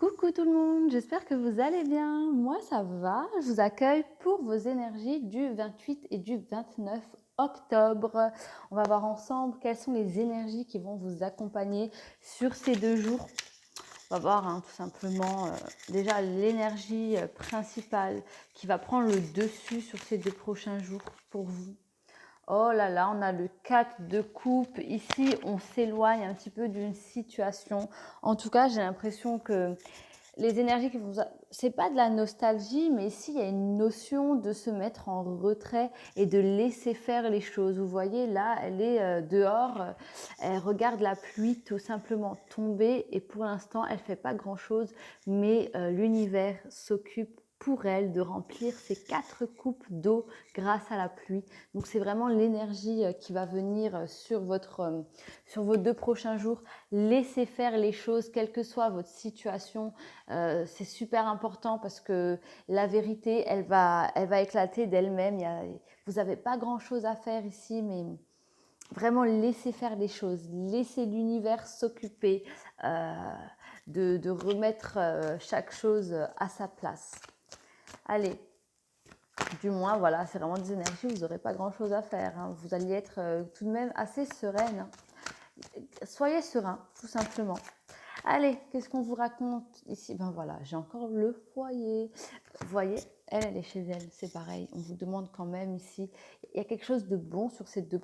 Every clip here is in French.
Coucou tout le monde, j'espère que vous allez bien. Moi ça va, je vous accueille pour vos énergies du 28 et du 29 octobre. On va voir ensemble quelles sont les énergies qui vont vous accompagner sur ces 2 jours. On va voir tout simplement déjà l'énergie principale qui va prendre le dessus sur ces 2 prochains jours pour vous. Oh là là, on a le 4 de coupe. Ici, on s'éloigne un petit peu d'une situation. En tout cas, j'ai l'impression que les énergies que vous... C'est pas de la nostalgie, mais ici, il y a une notion de se mettre en retrait et de laisser faire les choses. Vous voyez, là, elle est dehors. Elle regarde la pluie tout simplement tomber. Et pour l'instant, elle fait pas grand-chose. Mais l'univers s'occupe pour elle de remplir ces 4 coupes d'eau grâce à la pluie. Donc c'est vraiment l'énergie qui va venir sur vos 2 prochains jours. Laissez faire les choses, quelle que soit votre situation. C'est super important parce que la vérité, elle va éclater d'elle-même. Vous n'avez pas grand-chose à faire ici, mais vraiment laissez faire les choses. Laissez l'univers s'occuper de remettre chaque chose à sa place. Allez, du moins, voilà, c'est vraiment des énergies, vous n'aurez pas grand-chose à faire. Vous allez être tout de même assez sereine. Soyez serein, tout simplement. Allez, qu'est-ce qu'on vous raconte ici? Ben voilà, j'ai encore le foyer. Vous voyez, elle est chez elle, c'est pareil. On vous demande quand même ici, il y a quelque chose de bon sur ces 2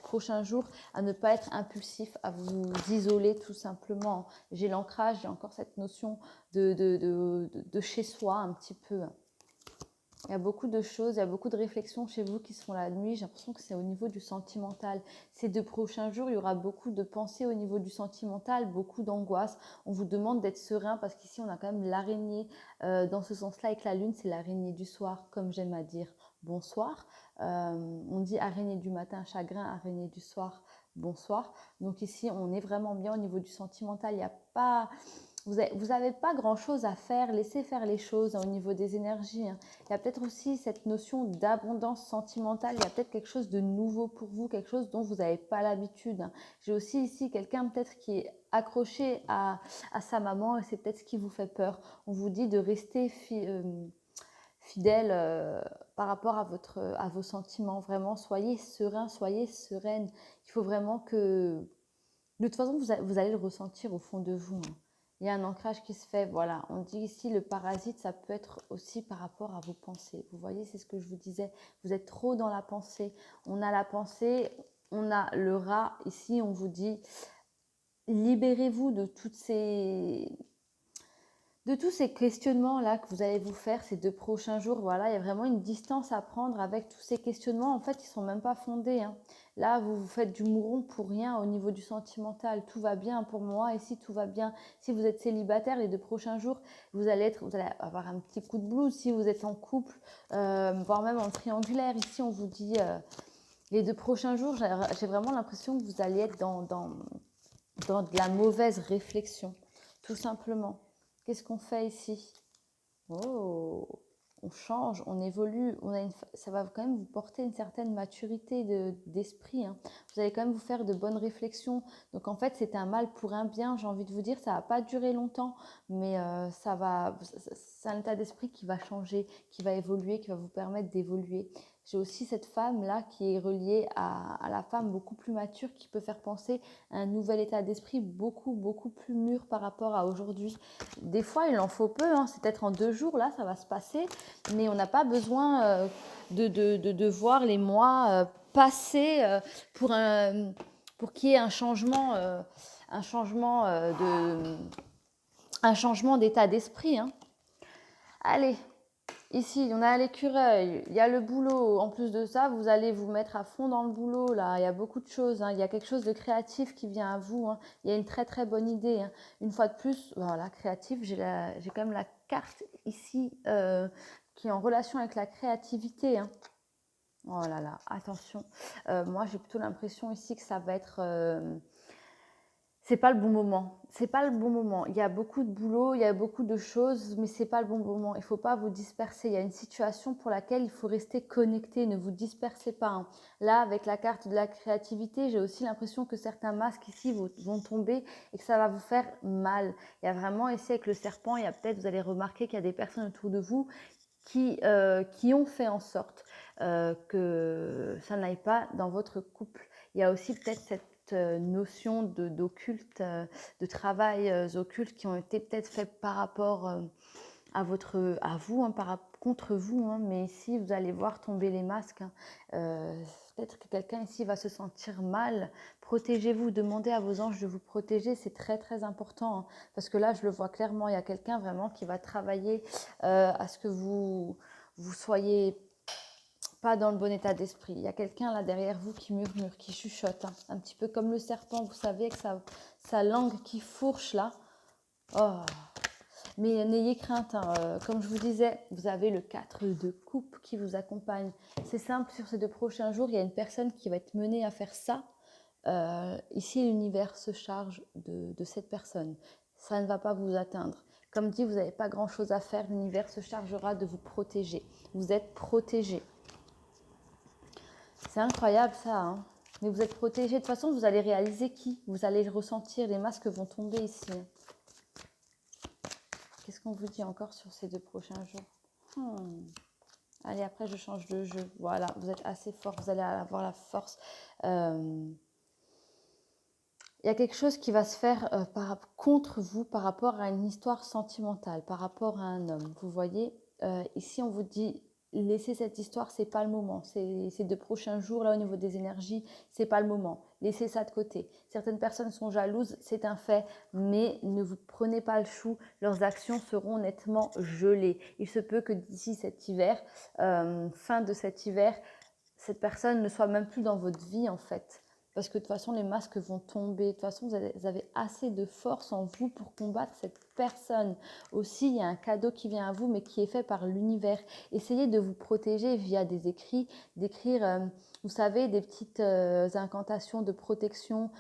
prochains jours, à ne pas être impulsif, à vous isoler tout simplement. J'ai l'ancrage, j'ai encore cette notion de chez soi un petit peu. Il y a beaucoup de choses, il y a beaucoup de réflexions chez vous qui se font la nuit. J'ai l'impression que c'est au niveau du sentimental. Ces 2 prochains jours, il y aura beaucoup de pensées au niveau du sentimental, beaucoup d'angoisse. On vous demande d'être serein parce qu'ici, on a quand même l'araignée. Dans ce sens-là, avec la lune, c'est l'araignée du soir, comme j'aime à dire. Bonsoir. On dit araignée du matin, chagrin, araignée du soir, bonsoir. Donc ici, on est vraiment bien au niveau du sentimental. Il n'y a pas... Vous n'avez pas grand-chose à faire, laissez faire les choses au niveau des énergies. Il y a peut-être aussi cette notion d'abondance sentimentale, il y a peut-être quelque chose de nouveau pour vous, quelque chose dont vous n'avez pas l'habitude. J'ai aussi ici quelqu'un peut-être qui est accroché à sa maman et c'est peut-être ce qui vous fait peur. On vous dit de rester fidèle par rapport à vos sentiments. Vraiment, soyez serein, soyez sereine. Il faut vraiment que de toute façon, vous allez le ressentir au fond de vous. Il y a un ancrage qui se fait. Voilà, on dit ici le parasite, ça peut être aussi par rapport à vos pensées. Vous voyez, c'est ce que je vous disais. Vous êtes trop dans la pensée. On a la pensée, on a le rat. Ici, on vous dit libérez-vous de tous ces questionnements-là que vous allez vous faire ces 2 prochains jours. Voilà, il y a vraiment une distance à prendre avec tous ces questionnements. En fait, ils ne sont même pas fondés. Là, vous vous faites du mouron pour rien au niveau du sentimental. Tout va bien pour moi. Ici, tout va bien. Si vous êtes célibataire, les 2 prochains jours, vous allez avoir un petit coup de blues. Si vous êtes en couple, voire même en triangulaire, ici, on vous dit les 2 prochains jours, j'ai vraiment l'impression que vous allez être dans de la mauvaise réflexion, tout simplement. Qu'est-ce qu'on fait ici? Oh, on change, on évolue, ça va quand même vous porter une certaine maturité d'esprit. Vous allez quand même vous faire de bonnes réflexions. Donc en fait, c'est un mal pour un bien, j'ai envie de vous dire. Ça va pas durer longtemps, mais c'est un état d'esprit qui va changer, qui va évoluer, qui va vous permettre d'évoluer. J'ai aussi cette femme-là qui est reliée à la femme beaucoup plus mature, qui peut faire penser à un nouvel état d'esprit beaucoup, beaucoup plus mûr par rapport à aujourd'hui. Des fois, il en faut peu, c'est peut-être en 2 jours, là, ça va se passer, mais on n'a pas besoin de voir les mois passer pour qu'il y ait un changement, un changement d'état d'esprit. Allez, ici, on a l'écureuil, il y a le boulot. En plus de ça, vous allez vous mettre à fond dans le boulot. Là, il y a beaucoup de choses. Il y a quelque chose de créatif qui vient à vous. Il y a une très très bonne idée. Une fois de plus, voilà, créatif, j'ai quand même la carte ici qui est en relation avec la créativité. Oh là là, attention. Moi, j'ai plutôt l'impression ici que ça va être C'est pas le bon moment. C'est pas le bon moment. Il y a beaucoup de boulot, il y a beaucoup de choses, mais c'est pas le bon moment. Il faut pas vous disperser. Il y a une situation pour laquelle il faut rester connecté. Ne vous dispersez pas, hein. Là, avec la carte de la créativité, j'ai aussi l'impression que certains masques ici vont tomber et que ça va vous faire mal. Il y a vraiment ici avec le serpent, il y a peut-être, vous allez remarquer qu'il y a des personnes autour de vous qui ont fait en sorte que ça n'aille pas dans votre couple. Il y a aussi peut-être cette notion d'occulte, de travail occulte qui ont été peut-être faits par rapport à vous, hein, contre vous, hein, mais ici vous allez voir tomber les masques, hein. Peut-être que quelqu'un ici va se sentir mal. Protégez-vous, demandez à vos anges de vous protéger, c'est très très important, hein, parce que là je le vois clairement, il y a quelqu'un vraiment qui va travailler à ce que vous soyez pas dans le bon état d'esprit. Il y a quelqu'un là derrière vous qui murmure, qui chuchote, hein, un petit peu comme le serpent, vous savez, que sa langue qui fourche là. Oh. Mais n'ayez crainte, hein, comme je vous disais, vous avez le 4 de coupe qui vous accompagne. C'est simple, sur ces 2 prochains jours, il y a une personne qui va être menée à faire ça. Ici, l'univers se charge de cette personne. Ça ne va pas vous atteindre. Comme dit, vous n'avez pas grand-chose à faire. L'univers se chargera de vous protéger. Vous êtes protégé. C'est incroyable ça, hein. Mais vous êtes protégé. De toute façon, vous allez réaliser qui. Vous allez le ressentir. Les masques vont tomber ici. Qu'est-ce qu'on vous dit encore sur ces 2 prochains jours? Allez, après, je change de jeu. Voilà, vous êtes assez fort. Vous allez avoir la force. Il y a quelque chose qui va se faire contre vous par rapport à une histoire sentimentale, par rapport à un homme. Vous voyez, ici, on vous dit, laissez cette histoire, c'est pas le moment. Ces 2 prochains jours, là, au niveau des énergies, c'est pas le moment. Laissez ça de côté. Certaines personnes sont jalouses, c'est un fait, mais ne vous prenez pas le chou. Leurs actions seront nettement gelées. Il se peut que d'ici cet hiver, fin de cet hiver, cette personne ne soit même plus dans votre vie, en fait. Parce que de toute façon, les masques vont tomber. De toute façon, vous avez assez de force en vous pour combattre cette personne. Aussi, il y a un cadeau qui vient à vous, mais qui est fait par l'univers. Essayez de vous protéger via des écrits, d'écrire, vous savez, des petites incantations de protection.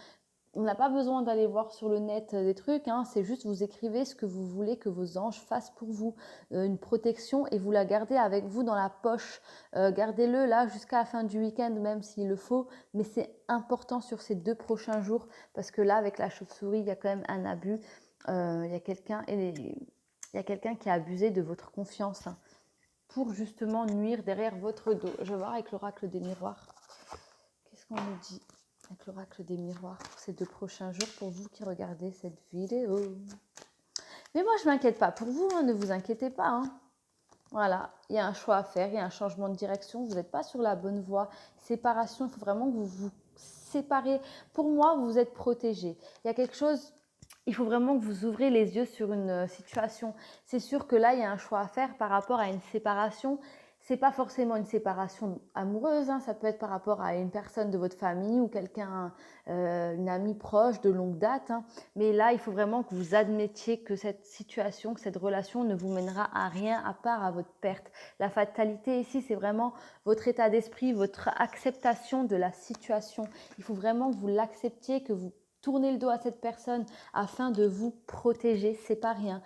On n'a pas besoin d'aller voir sur le net des trucs, hein, c'est juste vous écrivez ce que vous voulez que vos anges fassent pour vous, une protection, et vous la gardez avec vous dans la poche. Gardez-le là jusqu'à la fin du week-end même s'il le faut, mais c'est important sur ces 2 prochains jours parce que là avec la chauve-souris il y a quand même un abus, il y a quelqu'un qui a abusé de votre confiance, hein, pour justement nuire derrière votre dos. Je vais voir avec l'oracle des miroirs. Qu'est-ce qu'on nous dit avec l'oracle des miroirs pour ces 2 prochains jours pour vous qui regardez cette vidéo? Mais moi, je ne m'inquiète pas pour vous, hein, ne vous inquiétez pas, hein. Voilà, il y a un choix à faire, il y a un changement de direction, vous n'êtes pas sur la bonne voie. Séparation, il faut vraiment que vous vous séparez. Pour moi, vous êtes protégés. Il y a quelque chose, il faut vraiment que vous ouvrez les yeux sur une situation. C'est sûr que là, il y a un choix à faire par rapport à une séparation. C'est pas forcément une séparation amoureuse, hein, ça peut être par rapport à une personne de votre famille ou quelqu'un, une amie proche de longue date, hein. Mais là, il faut vraiment que vous admettiez que cette situation, que cette relation ne vous mènera à rien à part à votre perte. La fatalité ici, c'est vraiment votre état d'esprit, votre acceptation de la situation. Il faut vraiment que vous l'acceptiez, que vous tournez le dos à cette personne afin de vous protéger. C'est pas rien.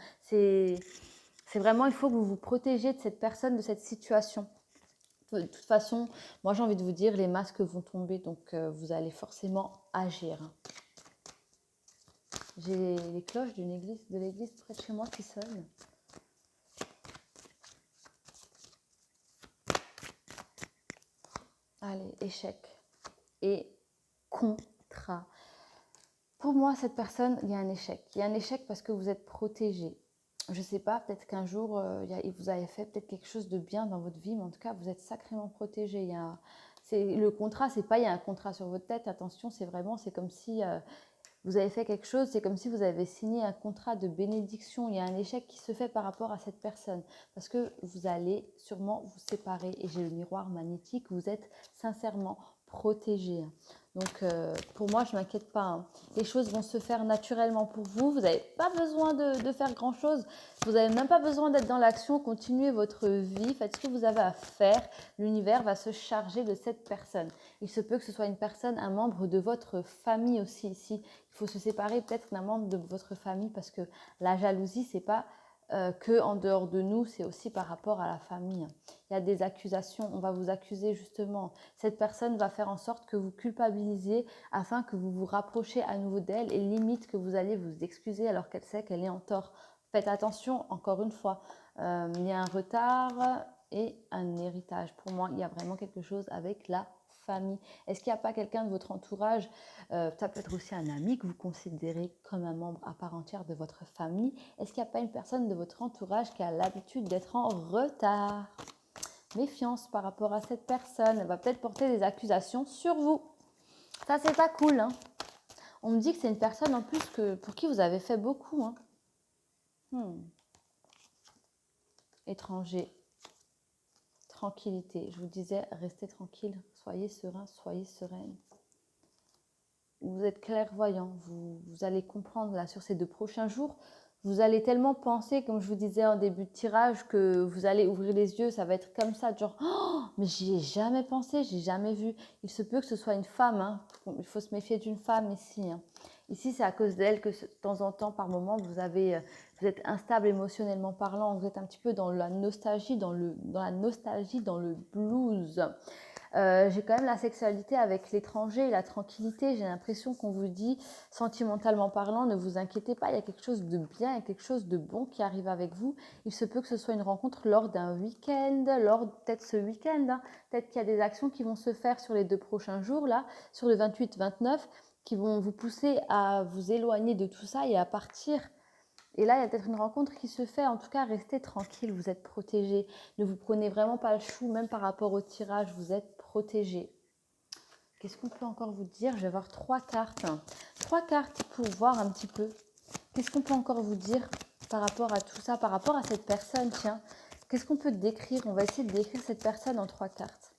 C'est vraiment, il faut que vous vous protégiez de cette personne, de cette situation. De toute façon, moi j'ai envie de vous dire, les masques vont tomber, donc vous allez forcément agir. J'ai les cloches de l'église près de chez moi qui sonnent. Allez, échec et contrat. Pour moi, cette personne, il y a un échec. Il y a un échec parce que vous êtes protégé. Je ne sais pas, peut-être qu'un jour, vous avez fait peut-être quelque chose de bien dans votre vie, mais en tout cas, vous êtes sacrément protégé. Le contrat, c'est pas il y a un contrat sur votre tête, attention, c'est comme si vous avez fait quelque chose, c'est comme si vous avez signé un contrat de bénédiction. Il y a un échec qui se fait par rapport à cette personne parce que vous allez sûrement vous séparer. Et j'ai le miroir magnétique, vous êtes sincèrement protégé. Donc, pour moi, je ne m'inquiète pas, hein. Les choses vont se faire naturellement pour vous. Vous n'avez pas besoin de faire grand-chose. Vous n'avez même pas besoin d'être dans l'action. Continuez votre vie. Faites ce que vous avez à faire. L'univers va se charger de cette personne. Il se peut que ce soit une personne, un membre de votre famille aussi ici. Il faut se séparer peut-être d'un membre de votre famille parce que la jalousie, c'est pas que en dehors de nous, c'est aussi par rapport à la famille. Il y a des accusations, on va vous accuser justement. Cette personne va faire en sorte que vous culpabilisiez afin que vous vous rapprochiez à nouveau d'elle et limite que vous allez vous excuser alors qu'elle sait qu'elle est en tort. Faites attention, encore une fois, il y a un retard et un héritage. Pour moi, il y a vraiment quelque chose avec la famille. Est-ce qu'il n'y a pas quelqu'un de votre entourage, ça peut être aussi un ami que vous considérez comme un membre à part entière de votre famille? Est-ce qu'il n'y a pas une personne de votre entourage qui a l'habitude d'être en retard? Méfiance par rapport à cette personne. Elle va peut-être porter des accusations sur vous. Ça, c'est pas cool, hein. On me dit que c'est une personne en plus pour qui vous avez fait beaucoup, hein. Étranger. Tranquillité. Je vous disais, restez tranquille. Soyez serein, soyez sereine. Vous êtes clairvoyant. Vous allez comprendre là sur ces 2 prochains jours. Vous allez tellement penser, comme je vous disais en début de tirage, que vous allez ouvrir les yeux, ça va être comme ça, genre oh, mais j'y ai jamais pensé, j'ai jamais vu. Il se peut que ce soit une femme, hein. Il faut se méfier d'une femme ici, hein. Ici, c'est à cause d'elle que de temps en temps, par moment, vous êtes instable émotionnellement parlant, vous êtes un petit peu dans la nostalgie, dans la nostalgie, dans le blues. J'ai quand même la sexualité avec l'étranger et la tranquillité. J'ai l'impression qu'on vous dit, sentimentalement parlant, ne vous inquiétez pas, il y a quelque chose de bien, il y a quelque chose de bon qui arrive avec vous. Il se peut que ce soit une rencontre lors d'un week-end, peut-être ce week-end, hein. Peut-être qu'il y a des actions qui vont se faire sur les 2 prochains jours, là, sur le 28-29, qui vont vous pousser à vous éloigner de tout ça et à partir. Et là, il y a peut-être une rencontre qui se fait. En tout cas, restez tranquille, vous êtes protégé. Ne vous prenez vraiment pas le chou, même par rapport au tirage, vous êtes protégé. Qu'est-ce qu'on peut encore vous dire? Je vais avoir 3 cartes. 3 cartes pour voir un petit peu. Qu'est-ce qu'on peut encore vous dire par rapport à tout ça, par rapport à cette personne? Tiens, qu'est-ce qu'on peut décrire? On va essayer de décrire cette personne en 3 cartes.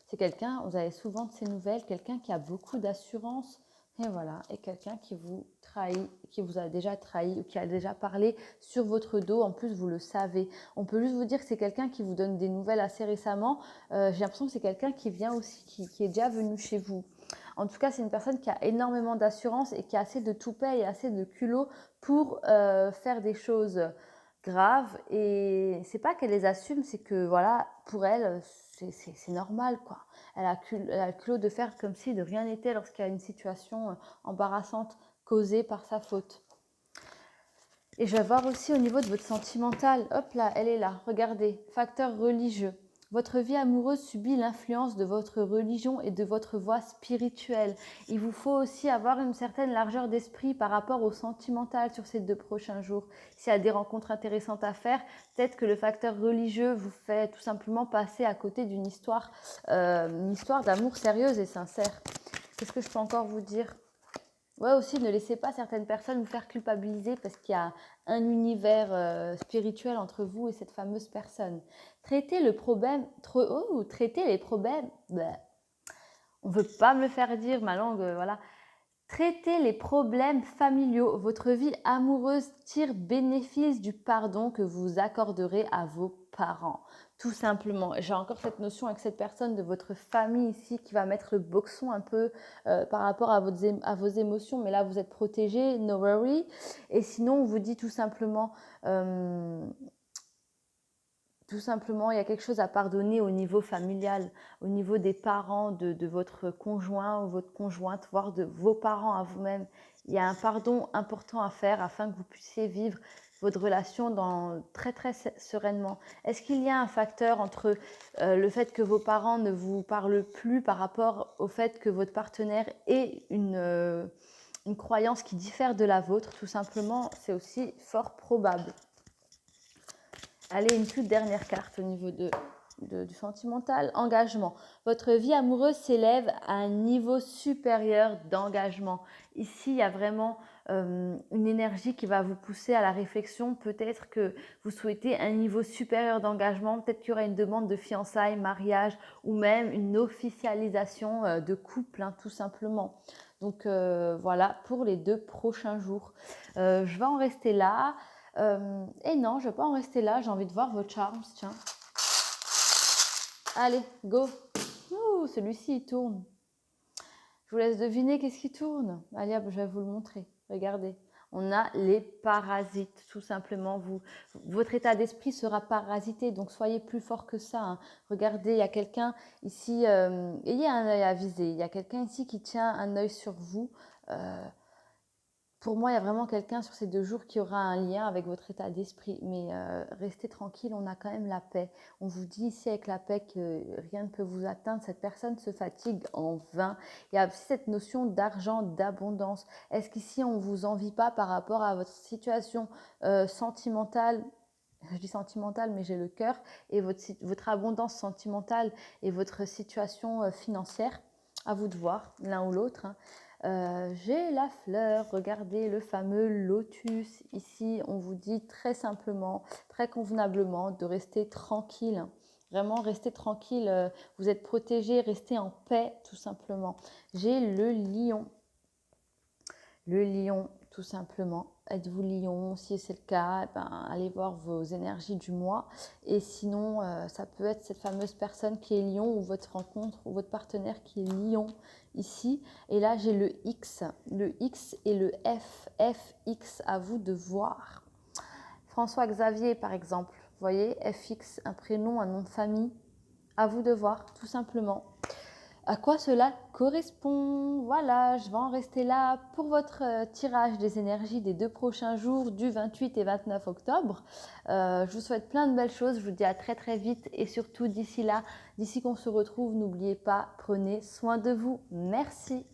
C'est quelqu'un, vous avez souvent de ces nouvelles, quelqu'un qui a beaucoup d'assurance. Et voilà, et quelqu'un qui vous trahit, qui vous a déjà trahi ou qui a déjà parlé sur votre dos. En plus, vous le savez. On peut juste vous dire que c'est quelqu'un qui vous donne des nouvelles assez récemment. J'ai l'impression que c'est quelqu'un qui vient aussi, qui est déjà venu chez vous. En tout cas, c'est une personne qui a énormément d'assurance et qui a assez de toupet et assez de culot pour faire des choses graves. Et c'est pas qu'elle les assume, c'est que voilà, pour elle, c'est normal, quoi. Elle a le culot de faire comme si de rien n'était lorsqu'il y a une situation embarrassante causée par sa faute. Et je vais voir aussi au niveau de votre sentimental. Hop là, elle est là. Regardez, facteur religieux. Votre vie amoureuse subit l'influence de votre religion et de votre voie spirituelle. Il vous faut aussi avoir une certaine largeur d'esprit par rapport au sentimental sur ces 2 prochains jours. S'il y a des rencontres intéressantes à faire, peut-être que le facteur religieux vous fait tout simplement passer à côté d'une histoire d'amour sérieuse et sincère. Qu'est-ce que je peux encore vous dire? Ouais, aussi, ne laissez pas certaines personnes vous faire culpabiliser parce qu'il y a un univers spirituel entre vous et cette fameuse personne. Traitez le problème, traitez les problèmes. Bah, on ne veut pas me le faire dire, ma langue, voilà. Traitez les problèmes familiaux. Votre vie amoureuse tire bénéfice du pardon que vous accorderez à vos parents. Tout simplement. J'ai encore cette notion avec cette personne de votre famille ici qui va mettre le boxon un peu par rapport à vos émotions. Mais là, vous êtes protégé, no worry. Et sinon, on vous dit tout simplement... il y a quelque chose à pardonner au niveau familial, au niveau des parents de votre conjoint ou votre conjointe, voire de vos parents à vous-même. Il y a un pardon important à faire afin que vous puissiez vivre votre relation très très sereinement. Est-ce qu'il y a un facteur entre le fait que vos parents ne vous parlent plus par rapport au fait que votre partenaire ait une croyance qui diffère de la vôtre? Tout simplement, c'est aussi fort probable. Allez, une toute dernière carte au niveau du sentimental. Engagement. Votre vie amoureuse s'élève à un niveau supérieur d'engagement. Ici, il y a vraiment une énergie qui va vous pousser à la réflexion. Peut-être que vous souhaitez un niveau supérieur d'engagement, peut-être qu'il y aura une demande de fiançailles, mariage ou même une officialisation de couple, hein, tout simplement. Donc voilà pour les 2 prochains jours. Je vais en rester là. Et non, je ne vais pas en rester là, j'ai envie de voir vos charms, tiens. Allez, go. Ouh, celui-ci, il tourne. Je vous laisse deviner qu'est-ce qui tourne. Allez, hop, je vais vous le montrer. Regardez. On a les parasites, tout simplement. Votre état d'esprit sera parasité, donc soyez plus fort que ça, hein. Regardez, il y a quelqu'un ici, ayez un œil à viser. Il y a quelqu'un ici qui tient un œil sur vous. Pour moi, il y a vraiment quelqu'un sur ces 2 jours qui aura un lien avec votre état d'esprit. Mais restez tranquille, on a quand même la paix. On vous dit ici avec la paix que rien ne peut vous atteindre. Cette personne se fatigue en vain. Il y a aussi cette notion d'argent, d'abondance. Est-ce qu'ici, on ne vous envie pas par rapport à votre situation sentimentale? Je dis sentimentale, mais j'ai le cœur. Et votre abondance sentimentale et votre situation financière. À vous de voir, l'un ou l'autre, hein. J'ai la fleur, regardez le fameux lotus. Ici, on vous dit très simplement, très convenablement de rester tranquille. Vraiment, restez tranquille, vous êtes protégé, restez en paix tout simplement. J'ai le lion. Le lion, tout simplement. Êtes-vous lion? Si c'est le cas, ben, allez voir vos énergies du mois. Et sinon, ça peut être cette fameuse personne qui est lion ou votre rencontre ou votre partenaire qui est lion ici. Et là, j'ai le X et le F. FX, à vous de voir. François Xavier, par exemple. Vous voyez, FX, un prénom, un nom de famille. À vous de voir, tout simplement. À quoi cela correspond? Voilà, je vais en rester là pour votre tirage des énergies des 2 prochains jours du 28 et 29 octobre. Je vous souhaite plein de belles choses, je vous dis à très très vite et surtout d'ici là, d'ici qu'on se retrouve, n'oubliez pas, prenez soin de vous. Merci.